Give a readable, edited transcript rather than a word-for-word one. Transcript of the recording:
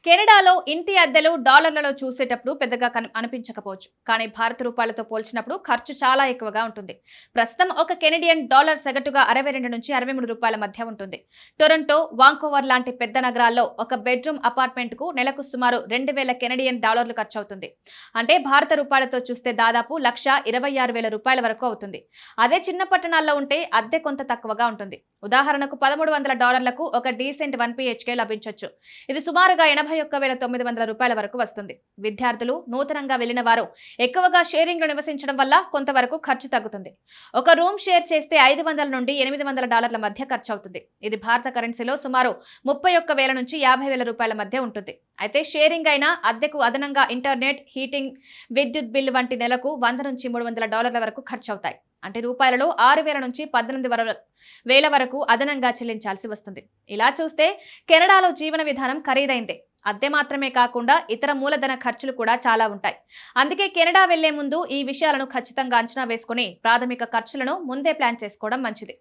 కెనడాలో ఇంటి అద్దెలు డాలర్లలో చూసేటప్పుడు పెద్దగా అనిపించకపోవచ్చు, కానీ భారత రూపాయలతో పోల్చినప్పుడు ఖర్చు చాలా ఎక్కువగా ఉంటుంది. ప్రస్తుతం ఒక కెనడియన్ డాలర్ సగటుగా 62 నుంచి 63 రూపాయల మధ్య ఉంటుంది. టొరంటో, వాంకోవర్ లాంటి పెద్ద నగరాల్లో ఒక బెడ్రూమ్ అపార్ట్మెంట్ కు నెలకు సుమారు 2000 కెనడియన్ డాలర్లు ఖర్చవుతుంది. అంటే భారత రూపాయలతో చూస్తే దాదాపు 1,26,000 రూపాయల వరకు అవుతుంది. అదే చిన్న పట్టణాల్లో ఉంటే అద్దె కొంత తక్కువగా ఉంటుంది. ఉదాహరణకు $1,300లకు ఒక డీసెంట్ 1 BHK లభించొచ్చు. ఇది సుమారుగా 81,900 రూపాయల వరకు వస్తుంది. విద్యార్థులు, నూతనంగా వెళ్లిన వారు ఎక్కువగా షేరింగ్ లో నివసించడం వల్ల కొంతవరకు ఖర్చు తగ్గుతుంది. ఒక రూమ్ షేర్ చేస్తే 500 నుండి $800 మధ్య ఖర్చు అవుతుంది. ఇది భారత కరెన్సీలో సుమారు 31,000 నుంచి 50,000 రూపాయల మధ్య ఉంటుంది. అయితే షేరింగ్ అయినా అద్దెకు అదనంగా ఇంటర్నెట్, హీటింగ్, విద్యుత్ బిల్లు వంటి నెలకు $100 నుంచి $300 వరకు ఖర్చు అవుతాయి. అంటే రూపాయలలో 6,000 నుంచి 18,000 వరకు అదనంగా చెల్లించాల్సి వస్తుంది. ఇలా చూస్తే కెనడాలో జీవన విధానం ఖరీదైందే. అద్దె మాత్రమే కాకుండా ఇతర మూలధన ఖర్చులు కూడా చాలా ఉంటాయి. అందుకే కెనడా వెళ్లే ముందు ఈ విషయాలను ఖచ్చితంగా అంచనా వేసుకుని ప్రాథమిక ఖర్చులను ముందే ప్లాన్ చేసుకోవడం మంచిది.